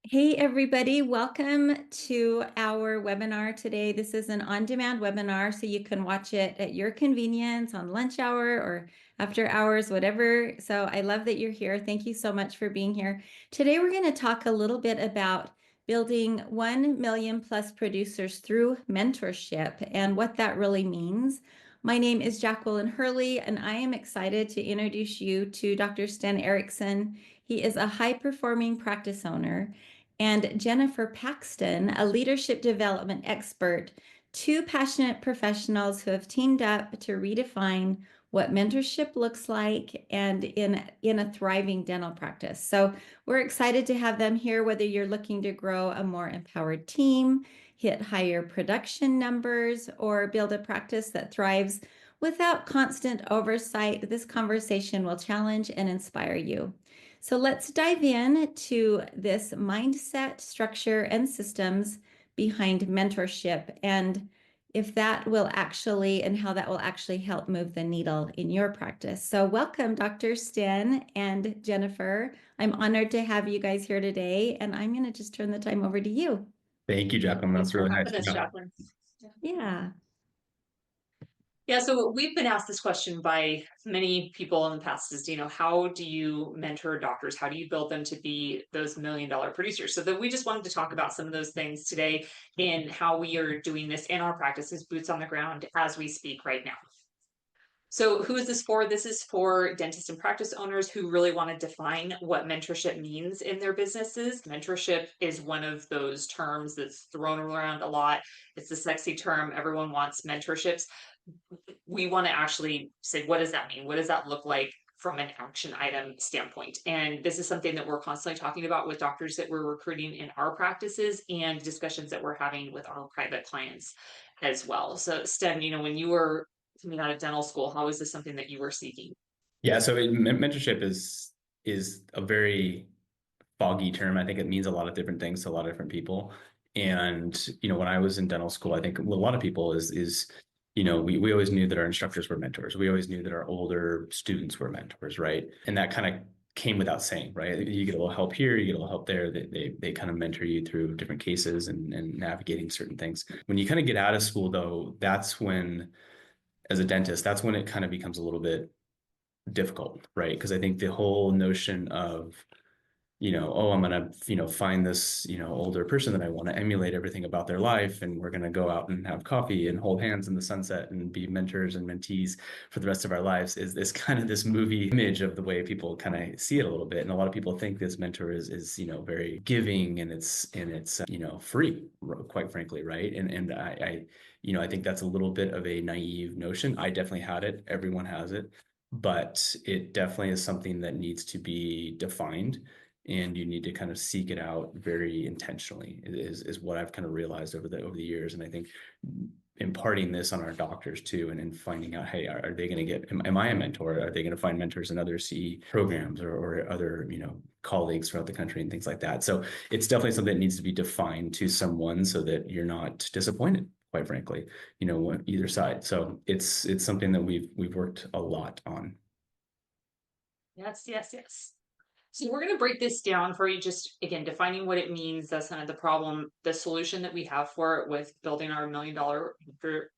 Hey everybody, welcome to our webinar today. This is an on-demand webinar, so you can watch it at your convenience on lunch hour or after hours, whatever. So I love that you're here. Thank you so much for being here. Today we're going to talk a little bit about building 1 million plus producers through mentorship and what that really means. My name is Jacqueline Hurley, and I am excited to introduce you to Dr. Sten Ericson. He is a high-performing practice owner, and Jennifer Paxton, a leadership development expert, two passionate professionals who have teamed up to redefine what mentorship looks like and in a thriving dental practice. So we're excited to have them here, whether you're looking to grow a more empowered team, hit higher production numbers, or build a practice that thrives without constant oversight. This conversation will challenge and inspire you. So let's dive in to this mindset, structure, and systems behind mentorship, and if that will actually and how that will actually help move the needle in your practice. So welcome, Dr. Sten and Jennifer. I'm honored to have you guys here today, and I'm going to just turn the time over to you. Thank you, Jacqueline. Thanks That's for really nice. having us, Jacqueline. Yeah. Yeah, so we've been asked this question by many people in the past is, how do you mentor doctors? How do you build them to be those $1 million producers? So that we just wanted to talk about some of those things today and how we are doing this in our practices, boots on the ground as we speak right now. So who is this for? This is for dentists and practice owners who really want to define what mentorship means in their businesses. Mentorship is one of those terms that's thrown around a lot. It's a sexy term. Everyone wants mentorships. We want to actually say, what does that mean? What does that look like from an action item standpoint? And this is something that we're constantly talking about with doctors that we're recruiting in our practices and discussions that we're having with our private clients as well. So Sten, when you were coming out of dental school, how is this something that you were seeking? Yeah, so mentorship is a very foggy term. I think it means a lot of different things to a lot of different people. And when I was in dental school, I think a lot of people is we always knew that our instructors were mentors. We always knew that our older students were mentors, right? And that kind of came without saying, right? You get a little help here, you get a little help there. They kind of mentor you through different cases and navigating certain things. When you kind of get out of school, though, that's when, as a dentist, that's when it kind of becomes a little bit difficult, right? Because I think the whole notion of, oh, I'm going to, find this, older person that I want to emulate everything about their life. And we're going to go out and have coffee and hold hands in the sunset and be mentors and mentees for the rest of our lives is this kind of this movie image of the way people kind of see it a little bit. And a lot of people think this mentor is very giving and it's free, quite frankly. Right. And I think that's a little bit of a naive notion. I definitely had it. Everyone has it. But it definitely is something that needs to be defined, and you need to kind of seek it out very intentionally is what I've kind of realized over the years. And I think imparting this on our doctors too, and finding out, hey, are they going to get, am I a mentor? Are they going to find mentors in other CE programs or other, colleagues throughout the country and things like that? So it's definitely something that needs to be defined to someone so that you're not disappointed, quite frankly, either side. So it's something that we've worked a lot on. Yes. So we're going to break this down for you, just again, defining what it means. That's kind of the problem, the solution that we have for it with building our $1 million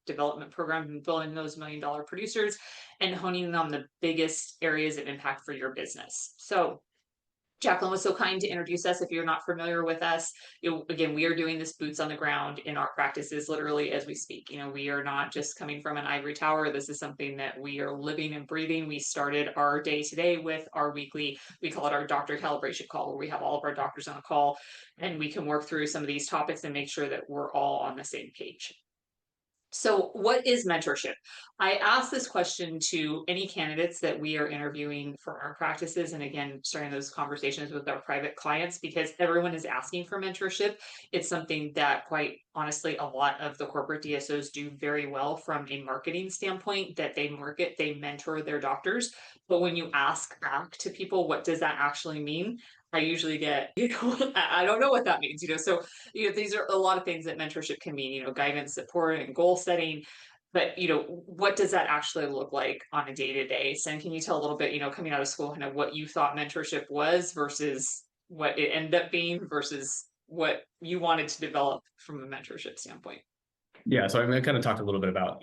development program and building those $1 million producers and honing in on the biggest areas of impact for your business. So Jacqueline was so kind to introduce us. If you're not familiar with us, again, we are doing this boots on the ground in our practices literally as we speak. We are not just coming from an ivory tower. This is something that we are living and breathing. We started our day today with our weekly, we call it our doctor calibration call, where we have all of our doctors on a call and we can work through some of these topics and make sure that we're all on the same page. So what is mentorship? I ask this question to any candidates that we are interviewing for our practices. And again, starting those conversations with our private clients, because everyone is asking for mentorship. It's something that, quite honestly, a lot of the corporate DSOs do very well from a marketing standpoint, that they market, they mentor their doctors. But when you ask back to people, what does that actually mean? I usually get, I don't know what that means, so, these are a lot of things that mentorship can mean, guidance, support, and goal setting. But, what does that actually look like on a day to day? So can you tell a little bit, coming out of school, kind of what you thought mentorship was versus what it ended up being versus what you wanted to develop from a mentorship standpoint. Yeah, so I kind of talked a little bit about,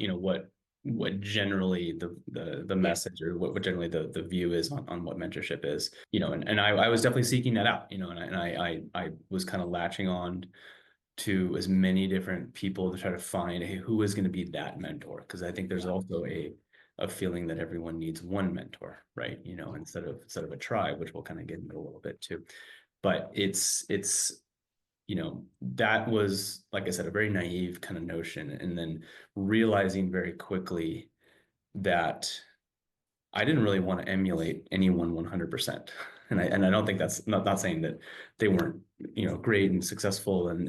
what generally the message, or what generally the view is on what mentorship is, and I was definitely seeking that out, and I was kind of latching on to as many different people to try to find, hey, who is going to be that mentor? Because I think there's also a feeling that everyone needs one mentor, right? Instead of a tribe, which we'll kind of get into a little bit too. But it's that was, like I said, a very naive kind of notion, and then realizing very quickly that I didn't really want to emulate anyone 100%. And I don't think that's not saying that they weren't, great and successful and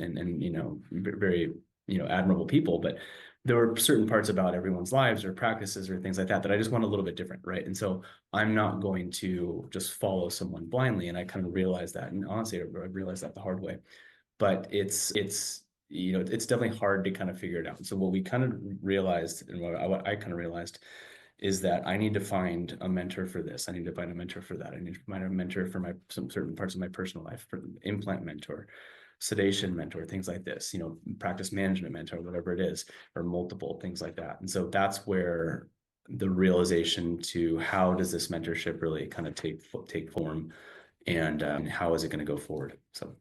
very, admirable people, but there were certain parts about everyone's lives or practices or things like that I just want a little bit different, right? And so I'm not going to just follow someone blindly. And I kind of realized that, and honestly, I realized that the hard way. But it's it's definitely hard to kind of figure it out. So what we kind of realized, and what I kind of realized, is that I need to find a mentor for this. I need to find a mentor for that. I need to find a mentor for some certain parts of my personal life, for implant mentor, sedation mentor, things like this, practice management mentor, whatever it is, or multiple things like that. And so that's where the realization to how does this mentorship really kind of take form, and how is it going to go forward? So.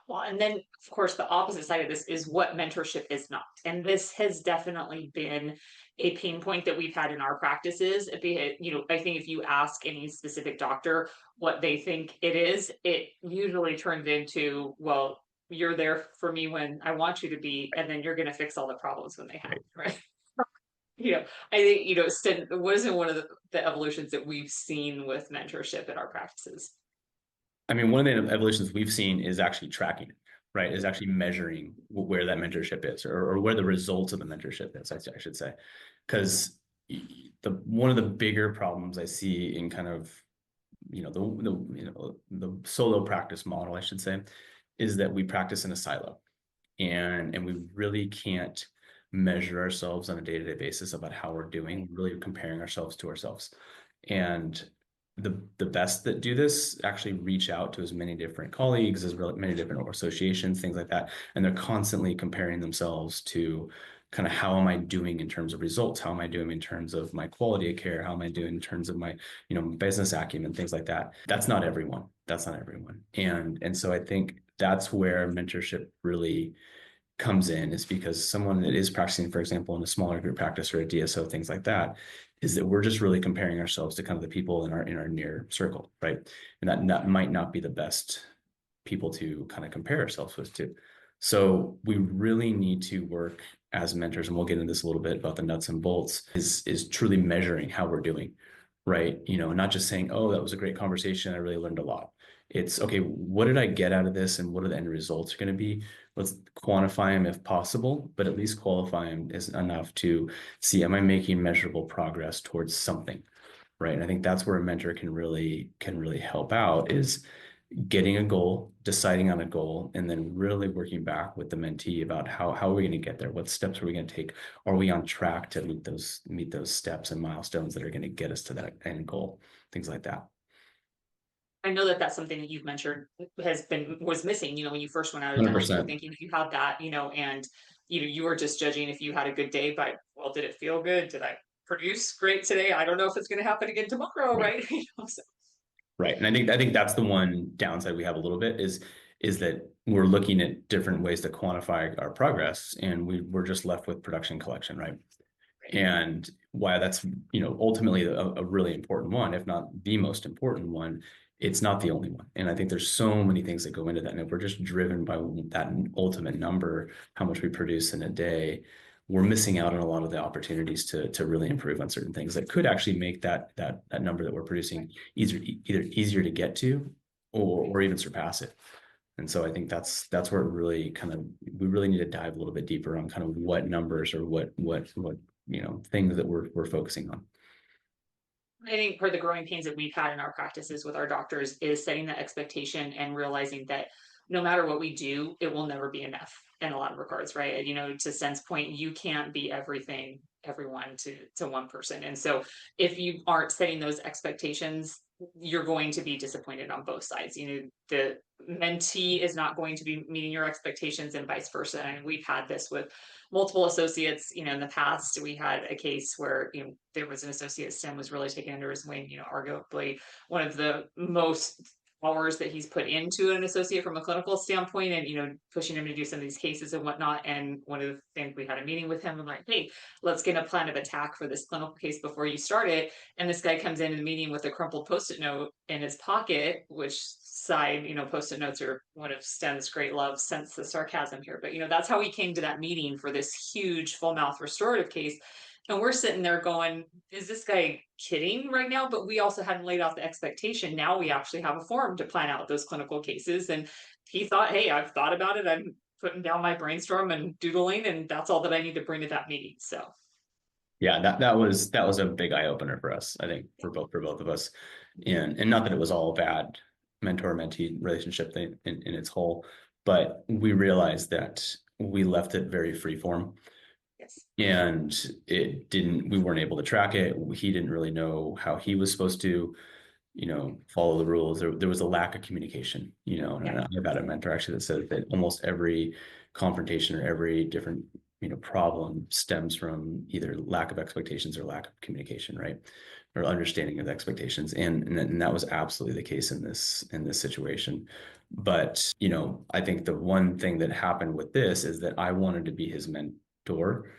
Well, and then of course the opposite side of this is what mentorship is not. And this has definitely been a pain point that we've had in our practices. I think if you ask any specific doctor what they think it is, it usually turns into, well, you're there for me when I want you to be, and then you're going to fix all the problems when they happen, right? I think, Sten, wasn't one of the evolutions that we've seen with mentorship in our practices. I mean, one of the evolutions we've seen is actually tracking it, right? Is actually measuring where that mentorship is, or where the results of the mentorship is, I should say. Because one of the bigger problems I see in kind of, the solo practice model, I should say, is that we practice in a silo, and we really can't measure ourselves on a day-to-day basis about how we're doing. We're really comparing ourselves to ourselves. And the best that do this actually reach out to as many different colleagues, as many different associations, things like that. And they're constantly comparing themselves to kind of, how am I doing in terms of results? How am I doing in terms of my quality of care? How am I doing in terms of my, business acumen, things like that. That's not everyone. That's not everyone. And so I think that's where mentorship really comes in, is because someone that is practicing, for example, in a smaller group practice or a DSO, things like that, is that we're just really comparing ourselves to kind of the people in our near circle, right? And that might not be the best people to kind of compare ourselves with too. So we really need to work as mentors, and we'll get into this a little bit about the nuts and bolts, is truly measuring how we're doing, right? Not just saying, oh, that was a great conversation, I really learned a lot. It's okay, what did I get out of this, and what are the end results going to be? Let's quantify them if possible, but at least qualify them is enough to see, am I making measurable progress towards something, right? And I think that's where a mentor can really help out, is getting a goal, deciding on a goal, and then really working back with the mentee about how are we going to get there? What steps are we going to take? Are we on track to meet those steps and milestones that are going to get us to that end goal? Things like that. I know that that's something that you've mentioned was missing, when you first went out of dental school, 100%. thinking if you had that, and you were just judging if you had a good day by, well, did it feel good? Did I produce great today? I don't know if it's going to happen again tomorrow, right? So. Right. And I think that's the one downside we have a little bit, is that we're looking at different ways to quantify our progress, and we're just left with production collection, right? And why that's, ultimately a really important one, if not the most important one, it's not the only one. And I think there's so many things that go into that. And if we're just driven by that ultimate number, how much we produce in a day, we're missing out on a lot of the opportunities to really improve on certain things that could actually make that number that we're producing either easier to get to, or even surpass it. And so I think that's where it really we really need to dive a little bit deeper on kind of what numbers, or what things that we're focusing on. I think part of the growing pains that we've had in our practices with our doctors is setting the expectation and realizing that no matter what we do, it will never be enough in a lot of regards, right? To Sen's point, you can't be everything, everyone to one person. And so if you aren't setting those expectations you're going to be disappointed on both sides. The mentee is not going to be meeting your expectations and vice versa. And we've had this with multiple associates. In the past, we had a case where, there was an associate, Sten was really taken under his wing, arguably one of the most hours that he's put into an associate from a clinical standpoint, and pushing him to do some of these cases and whatnot. And one of the things, we had a meeting with him, and like, hey, let's get a plan of attack for this clinical case before you start it. And this guy comes into the meeting with a crumpled post-it note in his pocket, which side, post-it notes are one of Sten's great loves, sense the sarcasm here. But that's how he came to that meeting for this huge full mouth restorative case. And we're sitting there going, is this guy kidding right now? But we also hadn't laid out the expectation. Now we actually have a forum to plan out those clinical cases. And he thought, hey, I've thought about it. I'm putting down my brainstorm and doodling, and that's all that I need to bring to that meeting. So Yeah, that was a big eye opener for us, I think, for both of us. And not that it was all a bad mentor-mentee relationship thing in its whole, but we realized that we left it very free form. yes. And we weren't able to track it. He didn't really know how he was supposed to, follow the rules. There was a lack of communication, and I've had a mentor actually that said that almost every confrontation or every different, problem stems from either lack of expectations or lack of communication, right? Or understanding of expectations. And that was absolutely the case in this situation. But, I think the one thing that happened with this is that I wanted to be his mentor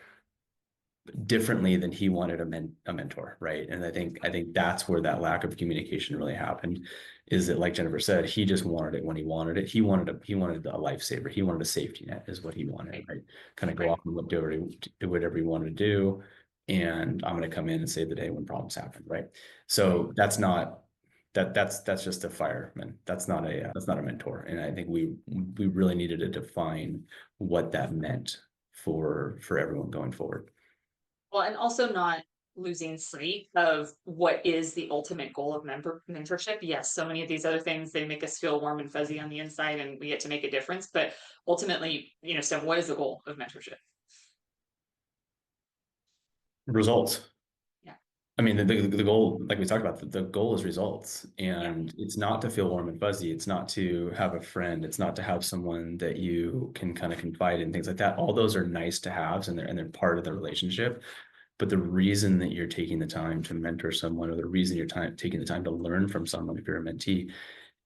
differently than he wanted a mentor, right? And I think that's where that lack of communication really happened. Is that, like Jennifer said, he just wanted it when he wanted it. He wanted a lifesaver. He wanted a safety net, is what he wanted, right? Kind of go off and do whatever he wanted to do, and I'm going to come in and save the day when problems happen, right? So that's just a fireman. That's not a mentor. And I think we really needed to define what that meant for everyone going forward. Well, and also not losing sight of what is the ultimate goal of mentorship. Yes, so many of these other things, they make us feel warm and fuzzy on the inside, and we get to make a difference. But ultimately, Steph, what is the goal of mentorship? Results. Yeah. I mean, the goal, like we talked about, the goal is results, and it's not to feel warm and fuzzy. It's not to have a friend. It's not to have someone that you can kind of confide in, things like that. All those are nice to have, and they're part of the relationship. But the reason that you're taking the time to mentor someone, or the reason you're taking the time to learn from someone, if you're a mentee,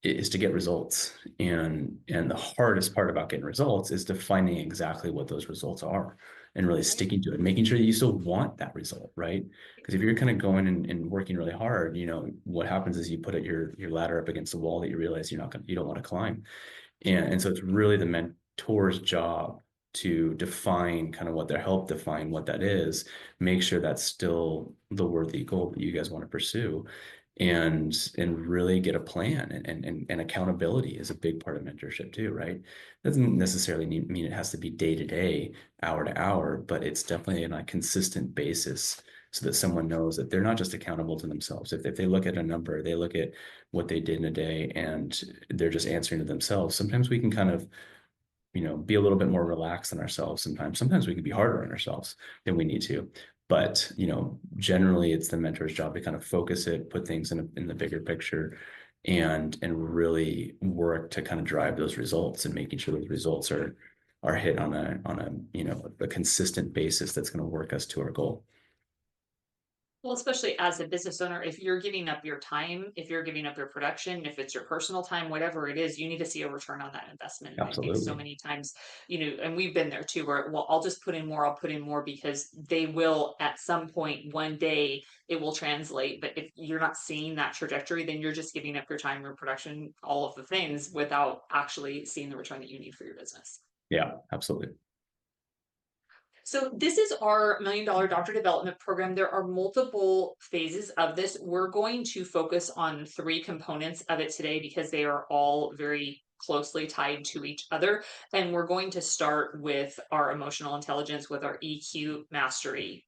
is to get results. And the hardest part about getting results is defining exactly what those results are and really sticking to it, making sure that you still want that result, right? Because if you're kind of going and working really hard, what happens is you put your ladder up against the wall that you realize you don't want to climb. And so it's really the mentor's job to define kind of help define what that is, make sure that's still the worthy goal that you guys want to pursue, and really get a plan. And accountability is a big part of mentorship too, right? Doesn't necessarily mean it has to be day to day, hour to hour, but it's definitely on a consistent basis, so that someone knows that they're not just accountable to themselves. If they look at a number, they look at what they did in a day, and they're just answering to themselves. Sometimes we can kind of, be a little bit more relaxed than ourselves. Sometimes we can be harder on ourselves than we need to. But, generally it's the mentor's job to kind of focus it, put things in the bigger picture, and really work to kind of drive those results, and making sure those results are hit on a consistent basis that's going to work us to our goal. Well, especially as a business owner, if you're giving up your time, if you're giving up your production, if it's your personal time, whatever it is, you need to see a return on that investment. And I think so Absolutely. many times, and we've been there too, where, well, I'll just put in more, I'll put in more, because they will, at some point, one day, it will translate. But if you're not seeing that trajectory, then you're just giving up your time, your production, all of the things, without actually seeing the return that you need for your business. Yeah, absolutely. So this is our $1 Million Doctor Development Program. There are multiple phases of this. We're going to focus on 3 components of it today, because they are all very closely tied to each other. And we're going to start with our emotional intelligence, with our EQ mastery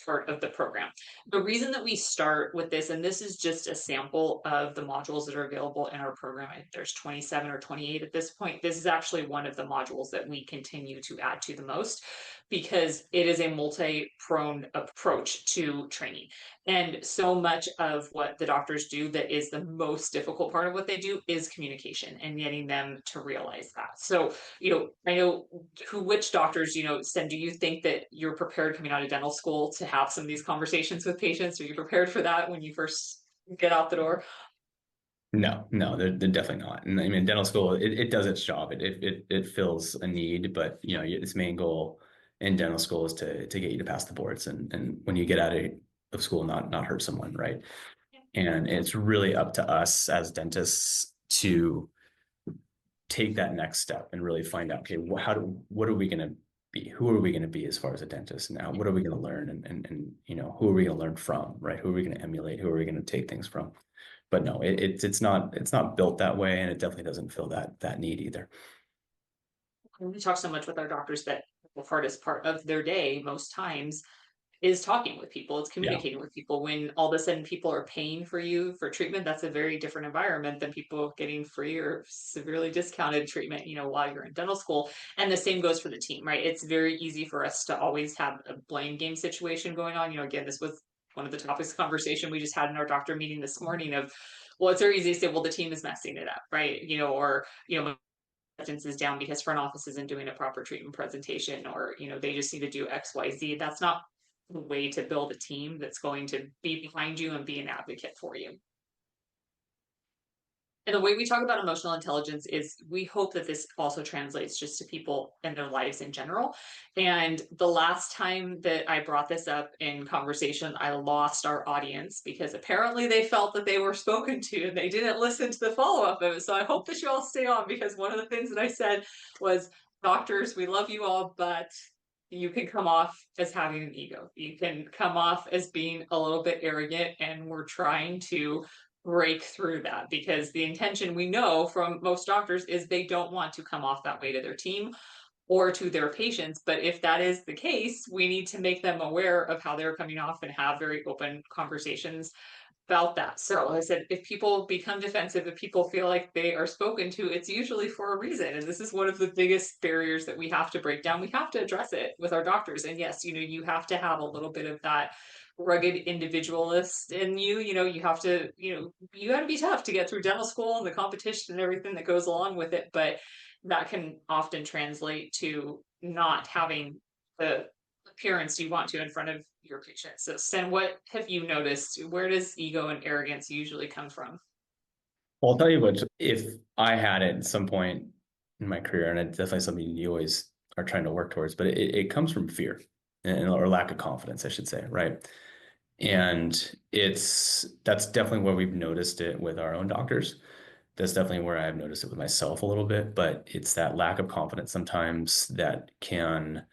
part of the program. The reason that we start with this, and this is just a sample of the modules that are available in our program. There's 27 or 28 at this point. This is actually one of the modules that we continue to add to the most. because it is a multi-pronged approach to training. And so much of what the doctors do that is the most difficult part of what they do is communication and getting them to realize that. So, I know which doctors, Sten, do you think that you're prepared coming out of dental school to have some of these conversations with patients? Are you prepared for that when you first get out the door? No, they're definitely not. And I mean, dental school, it does its job. It fills a need, but its main goal in dental school is to get you to pass the boards, and when you get out of school, not hurt someone, right? And it's really up to us as dentists to take that next step and really find out, okay, what are we going to be? Who are we going to be as far as a dentist? Now, what are we going to learn? And who are we going to learn from, right? Who are we going to emulate? Who are we going to take things from? But no, it's not built that way, and it definitely doesn't fill that need either. We talk so much with our doctors that the hardest part of their day most times is talking with people, it's Yeah. communicating with people. When all of a sudden people are paying for you for treatment, that's a very different environment than people getting free or severely discounted treatment, while you're in dental school. And the same goes for the team, right? It's very easy for us to always have a blame game situation going on. Again, this was one of the topics of conversation we just had in our doctor meeting this morning of, well, it's very easy to say, well, the team is messing it up, right? Or, acceptance is down because front office isn't doing a proper treatment presentation, or they just need to do XYZ. That's not the way to build a team that's going to be behind you and be an advocate for you. And the way we talk about emotional intelligence is we hope that this also translates just to people and their lives in general. And the last time that I brought this up in conversation, I lost our audience because apparently they felt that they were spoken to and they didn't listen to the follow up of it. So I hope that you all stay on, because one of the things that I said was, doctors, we love you all, but you can come off as having an ego. You can come off as being a little bit arrogant, and we're trying to break through that, because the intention, we know from most doctors, is they don't want to come off that way to their team or to their patients. But if that is the case, we need to make them aware of how they're coming off and have very open conversations about that. So I said, if people become defensive, if people feel like they are spoken to, it's usually for a reason. And this is one of the biggest barriers that we have to break down. We have to address it with our doctors. And yes, you have to have a little bit of that rugged individualist in you. You have to, you got to be tough to get through dental school and the competition and everything that goes along with it. But that can often translate to not having the appearance you want to in front of your patients. So, Sten, what have you noticed? Where does ego and arrogance usually come from? Well, I'll tell you what, if I had it at some point in my career, and it's definitely something you always are trying to work towards, but it comes from fear or lack of confidence, I should say, right? And that's definitely where we've noticed it with our own doctors. That's definitely where I've noticed it with myself a little bit, but it's that lack of confidence sometimes that can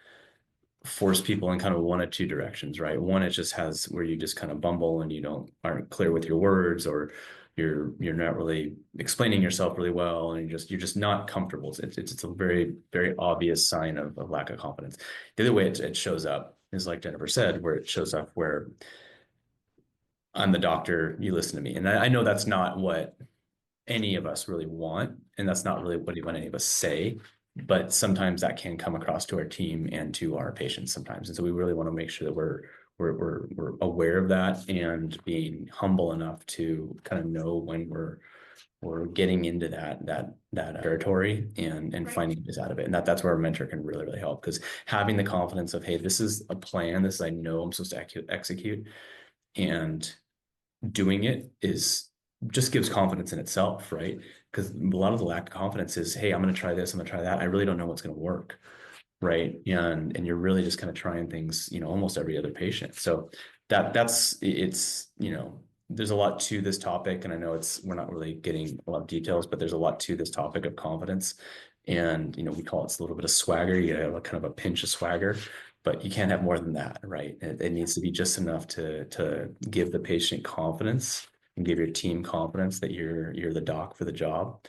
force people in kind of one of two directions, right? One, it just has where you just kind of bumble and aren't clear with your words, or you're not really explaining yourself really well, and you're just not comfortable. It's a very, very obvious sign of lack of confidence. The other way it shows up is, like Jennifer said, where it shows up where I'm the doctor, you listen to me. And I know that's not what any of us really want, and that's not really what any of us say, but sometimes that can come across to our team and to our patients sometimes. And so we really want to make sure that we're aware of that and being humble enough to kind of know when we're getting into that territory and Right. finding ways out of it. And that's where a mentor can really, really help, because having the confidence of, hey, this is a plan, this I know I'm supposed to execute, and doing it is just gives confidence in itself, right? Because a lot of the lack of confidence is, hey, I'm going to try this, I'm going to try that. I really don't know what's going to work, right? And you're really just kind of trying things, almost every other patient. So it's there's a lot to this topic, and I know we're not really getting a lot of details, but there's a lot to this topic of confidence. And we call it a little bit of swagger. You have a kind of a pinch of swagger, but you can't have more than that, right? It needs to be just enough to give the patient confidence and give your team confidence that you're the doc for the job.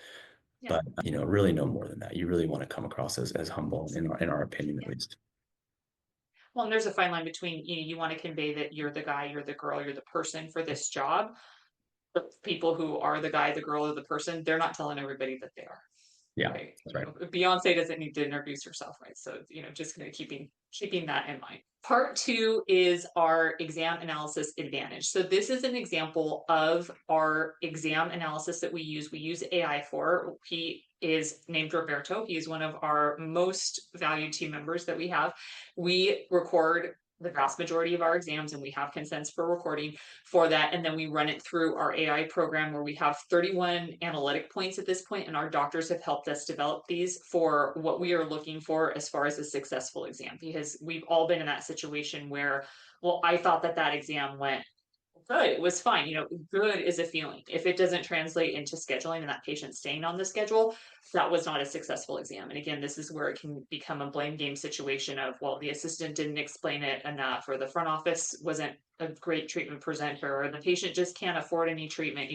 Yeah. But really no more than that. You really want to come across as humble, in our opinion, at least. Well, and there's a fine line between, you want to convey that you're the guy, you're the girl, you're the person for this job. The people who are the guy, the girl, or the person, they're not telling everybody that they are. Yeah, Okay. that's right. Beyonce doesn't need to introduce herself, right? So, just kind of keeping that in mind. Part 2 is our exam analysis advantage. So this is an example of our exam analysis that we use. We use AI for. He is named Roberto. He is one of our most valued team members that we have. We record the vast majority of our exams, and we have consents for recording for that. And then we run it through our AI program where we have 31 analytic points at this point, and our doctors have helped us develop these for what we are looking for as far as a successful exam, because we've all been in that situation where, well, I thought that exam went good, it was fine. Good is a feeling. If it doesn't translate into scheduling and that patient staying on the schedule, that was not a successful exam. And again, this is where it can become a blame game situation of, well, the assistant didn't explain it enough, or the front office wasn't a great treatment presenter, or the patient just can't afford any treatment.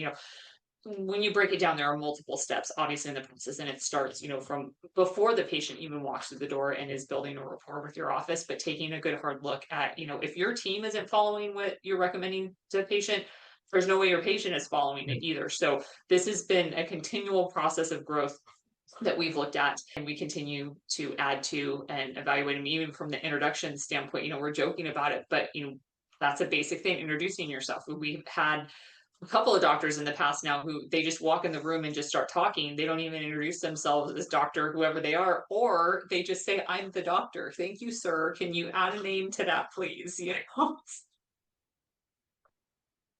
When you break it down, there are multiple steps, obviously, in the process, and it starts, from before the patient even walks through the door and is building a rapport with your office, but taking a good hard look at, if your team isn't following what you're recommending to the patient, there's no way your patient is following it either. So this has been a continual process of growth that we've looked at, and we continue to add to and evaluate them. Even from the introduction standpoint, we're joking about it, but that's a basic thing, introducing yourself. We've had a couple of doctors in the past now who they just walk in the room and just start talking. They don't even introduce themselves as doctor, whoever they are, or they just say, "I'm the doctor. Thank you, sir. Can you add a name to that, please?"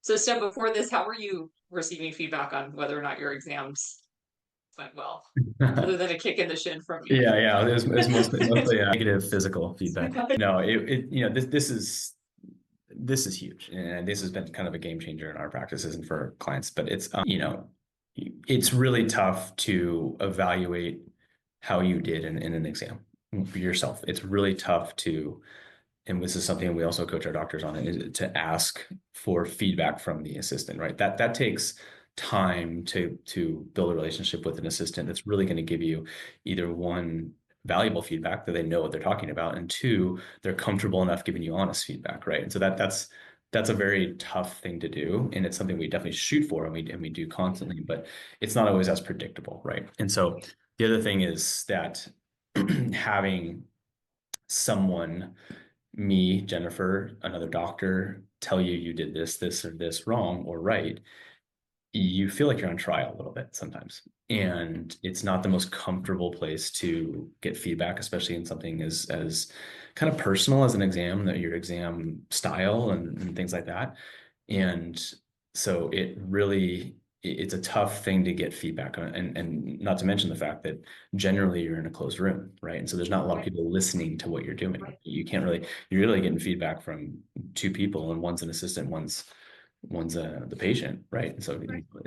So, Steph, before this, how were you receiving feedback on whether or not your exams went well, other than a kick in the shin from me? Yeah. It was mostly negative physical feedback. No, this is huge, and this has been kind of a game changer in our practices and for clients. But it's really tough to evaluate how you did in an exam for yourself. It's really tough to, and this is something we also coach our doctors on, is to ask for feedback from the assistant, right? That takes time to build a relationship with an assistant that's really going to give you either one, valuable feedback that they know what they're talking about, and two, they're comfortable enough giving you honest feedback, right? And so that's a very tough thing to do, and it's something we definitely shoot for, and we do constantly, but it's not always as predictable, right? And so the other thing is that having someone, me, Jennifer, another doctor, tell you did this or this wrong or right, you feel like you're on trial a little bit sometimes. And it's not the most comfortable place to get feedback, especially in something as kind of personal as an exam, that your exam style and things like that. And so it's a tough thing to get feedback on, and not to mention the fact that generally you're in a closed room, right? And so there's not a lot of people listening to what you're doing. You're really getting feedback from two people, and one's an assistant, one's the patient, right? And so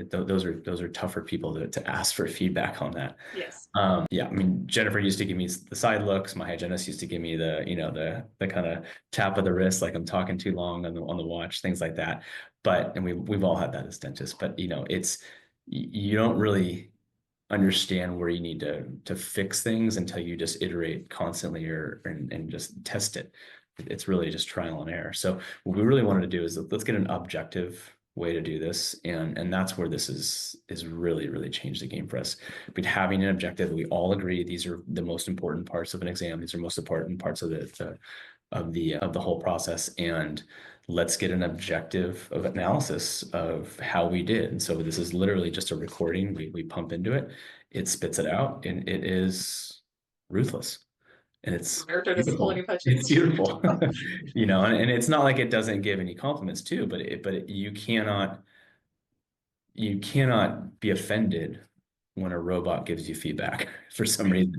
those are tougher people to ask for feedback on that. Yes. Yeah, I mean, Jennifer used to give me the side looks. My hygienist used to give me the kind of tap of the wrist, like I'm talking too long on the watch, things like that. And we've all had that as dentists, but you don't really understand where you need to fix things until you just iterate constantly and just test it. It's really just trial and error. So what we really wanted to do is let's get an objective way to do this, and that's where this is really changed the game for us. But having an objective, we all agree these are the most important parts of an exam. These are most important parts of the whole process, and let's get an objective of analysis of how we did. And so this is literally just a recording. We pump into it, it spits it out, and it is ruthless. And it's beautiful. It's beautiful. And it's not like it doesn't give any compliments too, but you cannot be offended when a robot gives you feedback for some reason.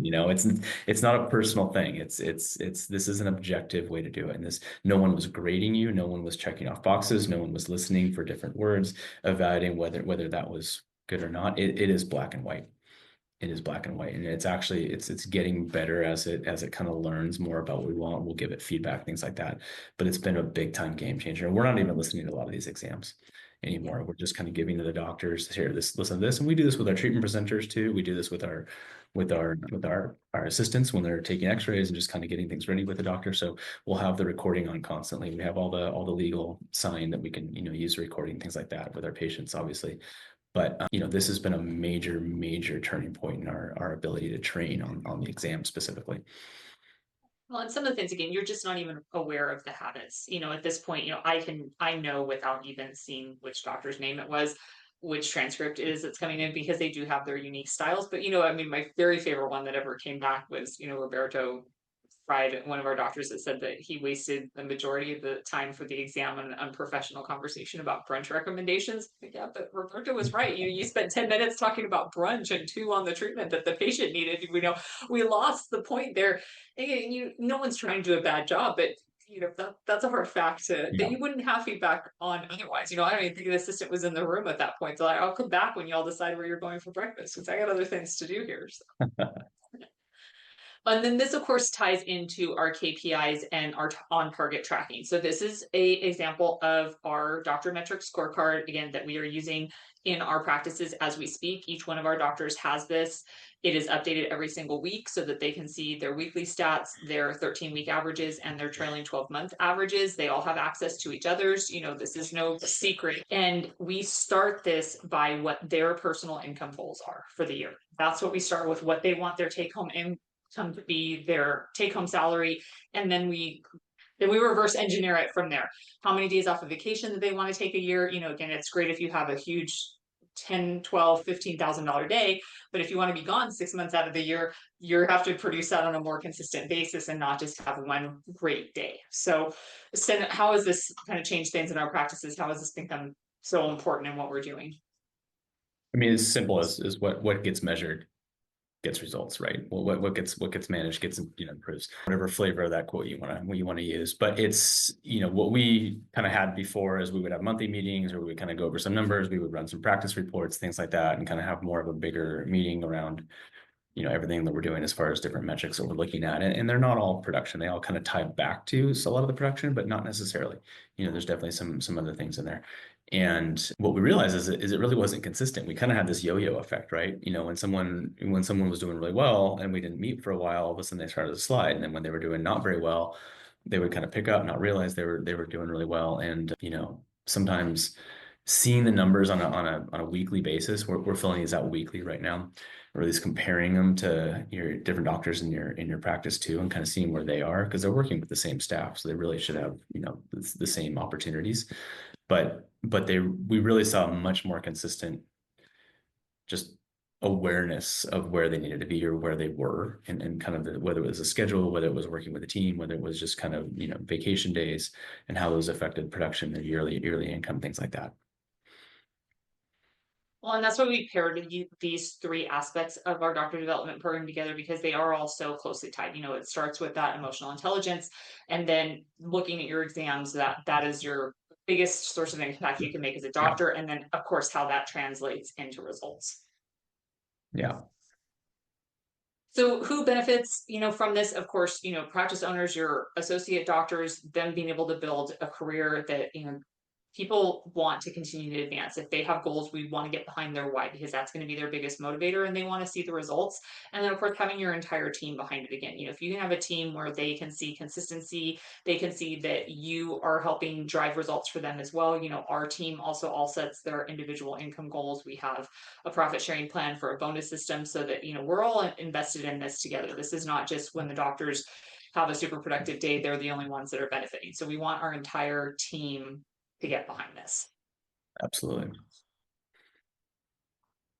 It's not a personal thing. This is an objective way to do it. And no one was grading you, no one was checking off boxes, no one was listening for different words, evaluating whether that was good or not. It is black and white. It is black and white, and it's getting better as it kind of learns more about what we want. We'll give it feedback, things like that. But it's been a big time game changer. And we're not even listening to a lot of these exams anymore. We're just kind of giving to the doctors, here, listen to this. And we do this with our treatment presenters too. We do this with our assistants when they're taking x-rays and just kind of getting things ready with the doctor. So we'll have the recording on constantly. We have all the legal sign that we can use the recording, things like that with our patients, obviously. But this has been a major turning point in our ability to train on the exam specifically. Well, and some of the things, again, you're just not even aware of the habits. At this point, I know without even seeing which doctor's name it was, which transcript it is that's coming in, because they do have their unique styles. But my very favorite one that ever came back was, Roberto Fried, one of our doctors, that said that he wasted the majority of the time for the exam on an unprofessional conversation about brunch recommendations. Yeah, but Roberto was right. You spent 10 minutes talking about brunch and 2 on the treatment that the patient needed. We lost the point there. And no one's trying to do a bad job, but that's a hard fact that you wouldn't have feedback on otherwise. I don't even think the assistant was in the room at that point. So I'll come back when y'all decide where you're going for breakfast, because I got other things to do here. So. And then this, of course, ties into our KPIs and our on-target tracking. So this is a example of our doctor metric scorecard, again, that we are using in our practices as we speak. Each one of our doctors has this. It is updated every single week so that they can see their weekly stats, their 13-week averages, and their trailing 12-month averages. They all have access to each other's. This is no secret. And we start this by what their personal income goals are for the year. That's what we start with, what they want their take-home income to be, their take-home salary, and then we reverse engineer it from there. How many days off of vacation that they want to take a year? Again, it's great if you have a huge 10, 12, $15,000 day, but if you want to be gone 6 months out of the year, you have to produce that on a more consistent basis and not just have one great day. So, Sten, how has this kind of changed things in our practices? How has this become so important in what we're doing? I mean, as simple as what gets measured gets results, right? Well, what gets managed gets improves. Whatever flavor of that quote you want to use, but it's what we kind of had before is we would have monthly meetings, or we would kind of go over some numbers, we would run some practice reports, things like that, and kind of have more of a bigger meeting around everything that we're doing as far as different metrics that we're looking at, and they're not all production. They all kind of tie back to a lot of the production, but not necessarily. There's definitely some other things in there. And what we realized is it really wasn't consistent. We kind of had this yo-yo effect, right? When someone was doing really well and we didn't meet for a while, all of a sudden they started to slide. And then when they were doing not very well, they would kind of pick up, not realize they were doing really well. And sometimes seeing the numbers on a weekly basis, we're filling these out weekly right now, or at least comparing them to your different doctors in your practice too, and kind of seeing where they are, because they're working with the same staff, so they really should have the same opportunities. But we really saw a much more consistent just awareness of where they needed to be or where they were, and kind of whether it was a schedule, whether it was working with a team, whether it was just kind of vacation days, and how those affected production, their yearly income, things like that. Well, and that's why we paired these 3 aspects of our doctor development program together, because they are all so closely tied. It starts with that emotional intelligence, and then looking at your exams, that is your biggest source of impact you can make as a doctor, and then of course how that translates into results. Yeah. So who benefits, from this? Of course, practice owners, your associate doctors, them being able to build a career that, people want to continue to advance. If they have goals, we want to get behind their why, because that's going to be their biggest motivator, and they want to see the results. And then of course, having your entire team behind it again. If you can have a team where they can see consistency, they can see that you are helping drive results for them as well. Our team also all sets their individual income goals. We have a profit sharing plan for a bonus system, so that, we're all invested in this together. This is not just when the doctors have a super productive day, they're the only ones that are benefiting. So we want our entire team to get behind this. Absolutely.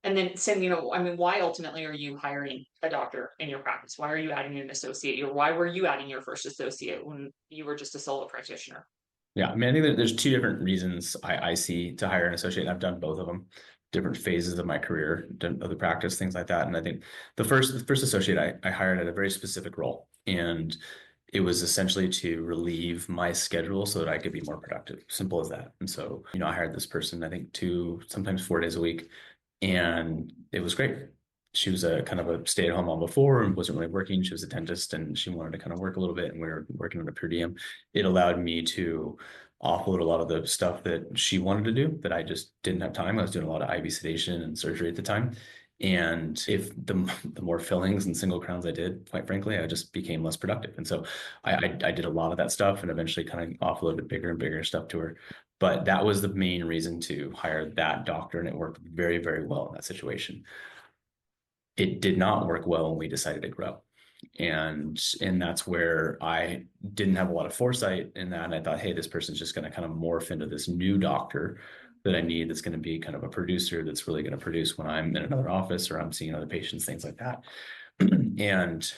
And then, Sim, why ultimately are you hiring a doctor in your practice? Why are you adding an associate? Or why were you adding your first associate when you were just a solo practitioner? Yeah, I mean, I think there's 2 different reasons I see to hire an associate, and I've done both of them, different phases of my career, of the practice, things like that. And I think the first associate I hired at a very specific role, and it was essentially to relieve my schedule so that I could be more productive. Simple as that. And so, I hired this person, I think 2, sometimes 4 days a week, and it was great. She was a kind of a stay-at-home mom before and wasn't really working. She was a dentist, and she wanted to kind of work a little bit, and we were working on a per diem. It allowed me to offload a lot of the stuff that she wanted to do that I just didn't have time. I was doing a lot of IV sedation and surgery at the time. And if the more fillings and single crowns I did, quite frankly, I just became less productive. And so I did a lot of that stuff, and eventually kind of offloaded bigger and bigger stuff to her. But that was the main reason to hire that doctor, and it worked very, very well in that situation. It did not work well when we decided to grow. And that's where I didn't have a lot of foresight in that. And I thought, hey, this person's just going to kind of morph into this new doctor that I need, that's going to be kind of a producer, that's really going to produce when I'm in another office or I'm seeing other patients, things like that. And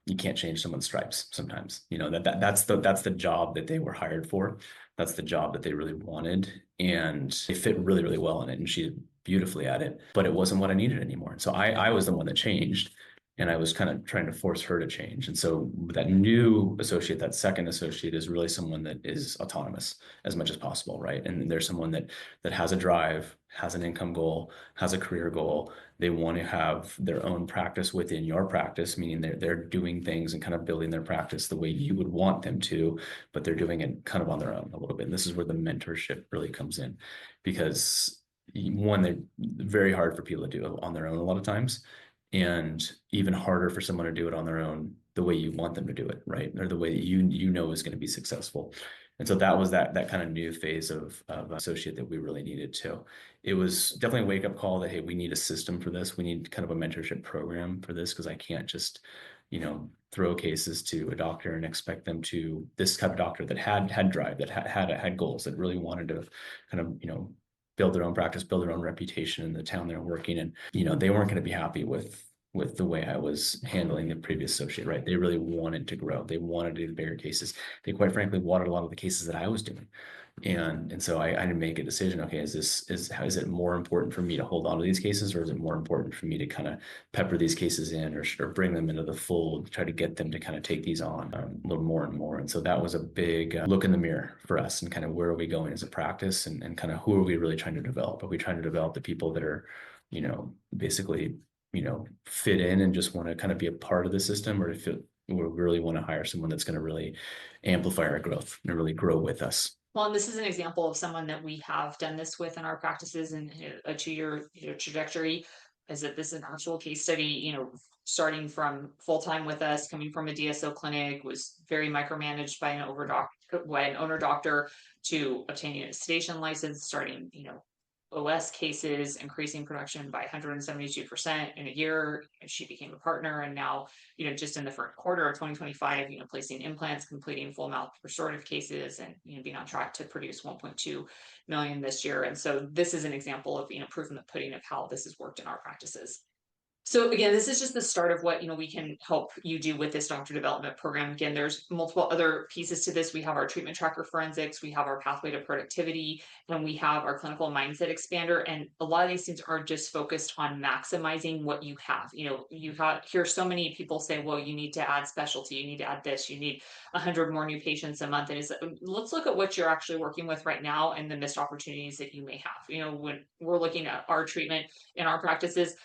you can't change someone's stripes sometimes. That's the job that they were hired for. That's the job that they really wanted, and they fit really, really well in it, and she did beautifully at it, but it wasn't what I needed anymore. And so I was the one that changed, and I was kind of trying to force her to change. And so that new associate, that second associate, is really someone that is autonomous as much as possible, right? And there's someone that has a drive, has an income goal, has a career goal. They want to have their own practice within your practice, meaning they're doing things and kind of building their practice the way you would want them to, but they're doing it kind of on their own a little bit. And this is where the mentorship really comes in, because one, they're very hard for people to do on their own a lot of times, and even harder for someone to do it on their own the way you want them to do it, right? Or the way that you know is going to be successful. And so that was that kind of new phase of associate that we really needed to. It was definitely a wake-up call that, hey, we need a system for this. We need kind of a mentorship program for this, because I can't just, throw cases to a doctor and expect them to, this type of doctor that had drive, that had goals, that really wanted to kind of, build their own practice, build their own reputation in the town they're working in. They weren't going to be happy with the way I was handling the previous associate, right? They really wanted to grow. They wanted to do the bigger cases. They quite frankly wanted a lot of the cases that I was doing. And so I had to make a decision. Okay, is it more important for me to hold on to these cases, or is it more important for me to kind of pepper these cases in, or bring them into the fold, try to get them to kind of take these on a little more and more? And so that was a big look in the mirror for us, and kind of where are we going as a practice, and kind of who are we really trying to develop? Are we trying to develop the people that are, basically, fit in and just want to kind of be a part of the system, or if we really want to hire someone that's going to really amplify our growth and really grow with us? Well, and this is an example of someone that we have done this with in our practices in a 2-year trajectory. Is that this is an actual case study, starting from full-time with us, coming from a DSO clinic, was very micromanaged by an owner doctor, to obtaining a sedation license, starting, OS cases, increasing production by 172% in a year. She became a partner, and now, just in the first quarter of 2025, placing implants, completing full mouth restorative cases, and being on track to produce 1.2 million this year. And so this is an example of proof in the pudding of how this has worked in our practices. So again, this is just the start of what we can help you do with this doctor development program. Again, there's multiple other pieces to this. We have our treatment tracker forensics, we have our pathway to productivity, and we have our clinical mindset expander. And a lot of these things are just focused on maximizing what you have. Hear so many people say, well, you need to add specialty, you need to add this, you need 100 more new patients a month. And let's look at what you're actually working with right now and the missed opportunities that you may have. When we're looking at our treatment in our practices,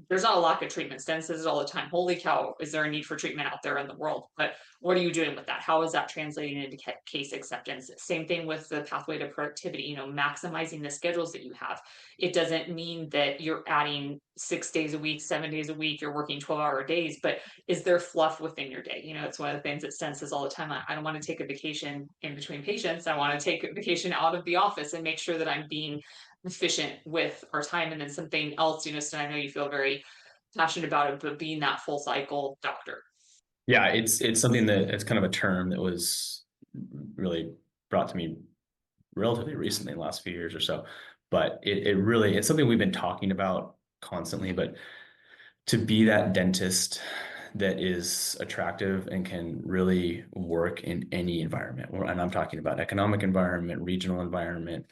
there's not a lack of treatment. Sten says it all the time. Holy cow, is there a need for treatment out there in the world? But what are you doing with that? How is that translating into case acceptance? Same thing with the pathway to productivity, maximizing the schedules that you have. It doesn't mean that you're adding 6 days a week, 7 days a week, you're working 12-hour days, but is there fluff within your day? It's one of the things that Sten says all the time. I don't want to take a vacation in between patients. I want to take a vacation out of the office and make sure that I'm being efficient with our time. And then something else, Sten, I know you feel very passionate about it, but being that full cycle doctor. Yeah, it's something that it's kind of a term that was really brought to me relatively recently, in the last few years or so. But it's something we've been talking about constantly. But to be that dentist that is attractive and can really work in any environment, and I'm talking about economic environment, regional environment,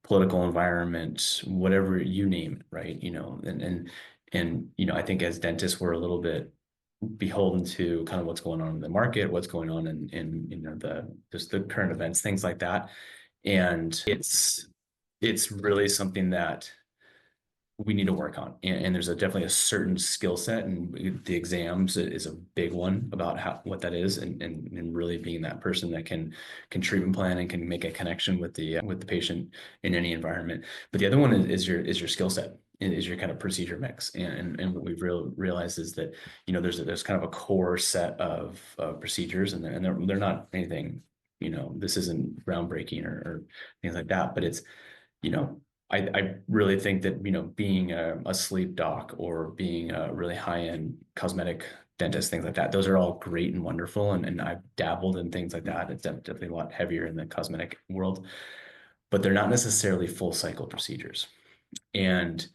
political environment, whatever you name it, right? And I think as dentists, we're a little bit beholden to kind of what's going on in the market, what's going on in just the current events, things like that. And it's really something that we need to work on. And there's definitely a certain skill set, and the exams is a big one about what that is, and really being that person that can treatment plan and can make a connection with the patient in any environment. But the other one is your skill set, is your kind of procedure mix. And what we've realized is that, there's kind of a core set of procedures, and they're not anything this isn't groundbreaking or things like that, but it's, I really think that, being a sleep doc or being a really high-end cosmetic dentist, things like that, those are all great and wonderful. And I've dabbled in things like that. It's definitely a lot heavier in the cosmetic world, but they're not necessarily full cycle procedures. And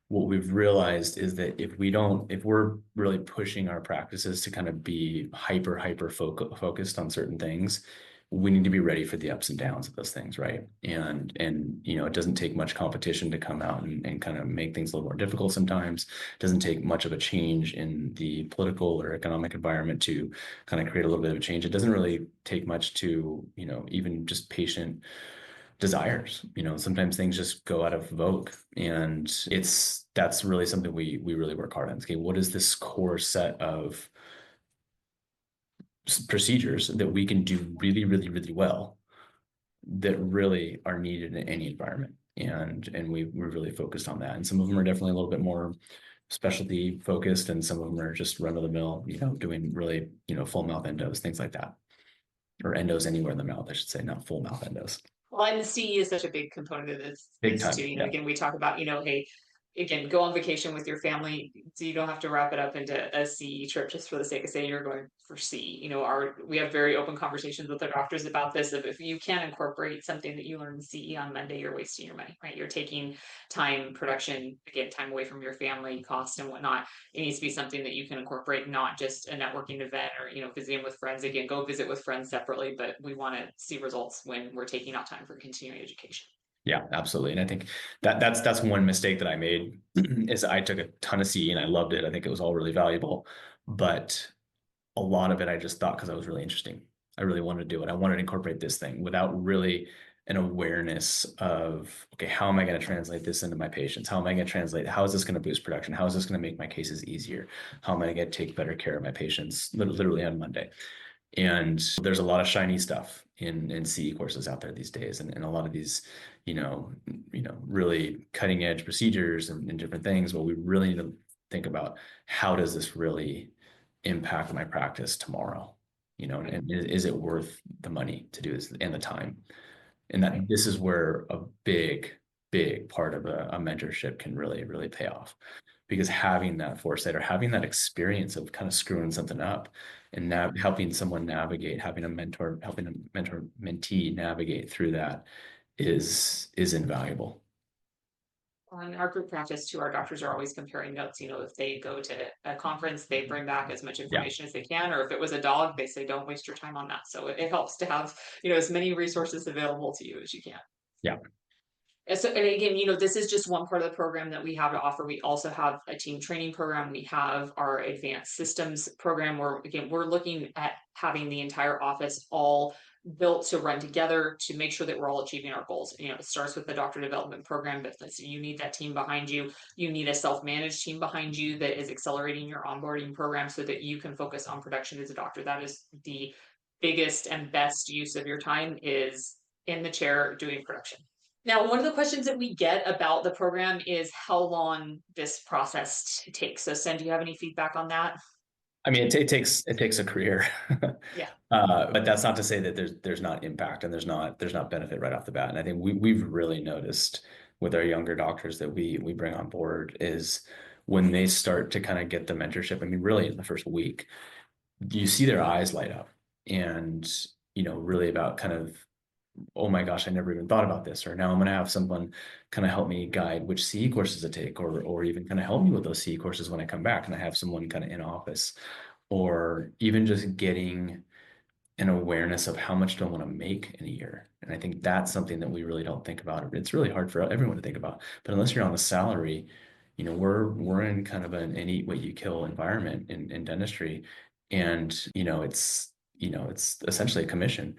what we've realized is that if we're really pushing our practices to kind of be hyper focused on certain things, we need to be ready for the ups and downs of those things, right? And it doesn't take much competition to come out and kind of make things a little more difficult sometimes. It doesn't take much of a change in the political or economic environment to kind of create a little bit of a change. It doesn't really take much to, even just patient desires. Sometimes things just go out of vogue, and that's really something we really work hard on. Okay, what is this core set of procedures that we can do really, really, really well that really are needed in any environment? And we're really focused on that. And some of them are definitely a little bit more specialty focused, and some of them are just run of the mill, doing really, full mouth endos, things like that, or endos anywhere in the mouth, I should say, not full mouth endos. Well, and the CE is such a big component of this Big time, too. yeah. Again, we talk about, hey, again, go on vacation with your family, so you don't have to wrap it up into a CE trip just for the sake of saying you're going for CE. We have very open conversations with our doctors about this. If you can't incorporate something that you learned in CE on Monday, you're wasting your money, right? You're taking time, production, again, time away from your family, cost and whatnot. It needs to be something that you can incorporate, not just a networking event or, visiting with friends. Again, go visit with friends separately, but we want to see results when we're taking out time for continuing education. Yeah, absolutely. And I think that's one mistake that I made is I took a ton of CE and I loved it. I think it was all really valuable, but a lot of it I just thought because I was really interesting. I really wanted to do it. I wanted to incorporate this thing without really an awareness of, okay, how am I going to translate this into my patients? How am I going to translate? How is this going to boost production? How is this going to make my cases easier? How am I going to take better care of my patients literally on Monday? And there's a lot of shiny stuff in CE courses out there these days, and a lot of these, really cutting edge procedures and different things. But we really need to think about how does this really impact my practice tomorrow, and is it worth the money to do this and the time? And that this is where a big part of a mentorship can really, really pay off, because having that foresight or having that experience of kind of screwing something up and helping someone navigate, helping a mentor mentee navigate through that is invaluable. On our group practice too, our doctors are always comparing notes. If they go to a conference, they bring back as much information as they can, or if it was a dog, they say, don't waste your time on that. So it helps to have, as many resources available to you as you can. Yeah. So, and again, this is just one part of the program that we have to offer. We also have a team training program. We have our advanced systems program where, again, we're looking at having the entire office all built to run together to make sure that we're all achieving our goals. It starts with the doctor development program, but you need that team behind you. You need a self-managed team behind you that is accelerating your onboarding program so that you can focus on production as a doctor. That is the biggest and best use of your time, is in the chair doing production. Now, one of the questions that we get about the program is how long this process takes. So, Sten, do you have any feedback on that? I mean, it takes a career. Yeah. But that's not to say that there's not impact and there's not benefit right off the bat. And I think we've really noticed with our younger doctors that we bring on board is when they start to kind of get the mentorship. I mean, really in the first week, you see their eyes light up, and really about kind of, oh my gosh, I never even thought about this, or now I'm going to have someone kind of help me guide which CE courses to take, or even kind of help me with those CE courses when I come back and I have someone kind of in office, or even just getting an awareness of how much do I want to make in a year. And I think that's something that we really don't think about. It's really hard for everyone to think about, but unless you're on a salary, we're in kind of an eat what you kill environment in dentistry. And, it's essentially a commission,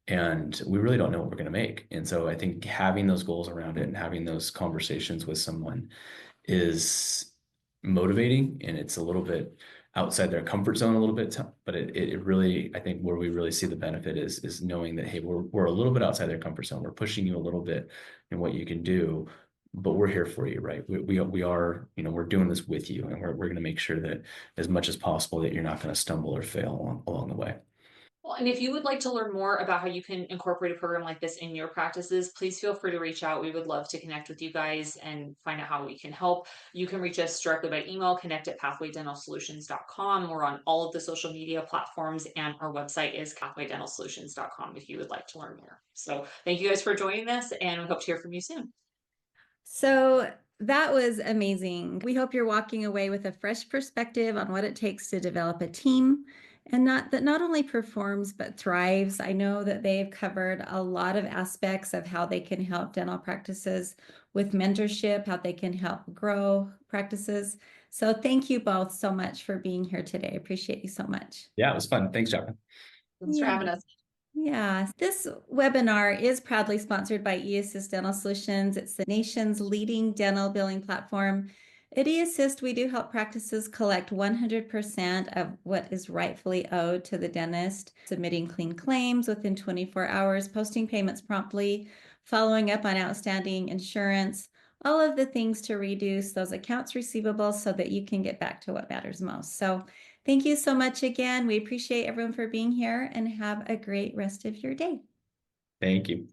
and we really don't know what we're going to make. And so I think having those goals around it and having those conversations with someone is motivating, and it's a little bit outside their comfort zone a little bit, but it really, I think where we really see the benefit is knowing that, hey, we're a little bit outside their comfort zone. We're pushing you a little bit in what you can do, but we're here for you, right? We are, we're doing this with you, and we're going to make sure that as much as possible that you're not going to stumble or fail along the way. Well, and if you would like to learn more about how you can incorporate a program like this in your practices, please feel free to reach out. We would love to connect with you guys and find out how we can help. You can reach us directly by email, connect@pathwaydentalsolutions.com. We're on all of the social media platforms, and our website is pathwaydentalsolutions.com if you would like to learn more. So thank you guys for joining us, and we hope to hear from you soon. So that was amazing. We hope you're walking away with a fresh perspective on what it takes to develop a team and not only performs but thrives. I know that they've covered a lot of aspects of how they can help dental practices with mentorship, how they can help grow practices. So thank you both so much for being here today. I appreciate you so much. Yeah, it was fun. Thanks, Jacqueline. Thanks for having us. Yeah, this webinar is proudly sponsored by eAssist Dental Solutions. It's the nation's leading dental billing platform. At eAssist, we do help practices collect 100% of what is rightfully owed to the dentist, submitting clean claims within 24 hours, posting payments promptly, following up on outstanding insurance, all of the things to reduce those accounts receivable so that you can get back to what matters most. So thank you so much again. We appreciate everyone for being here and have a great rest of your day. Thank you.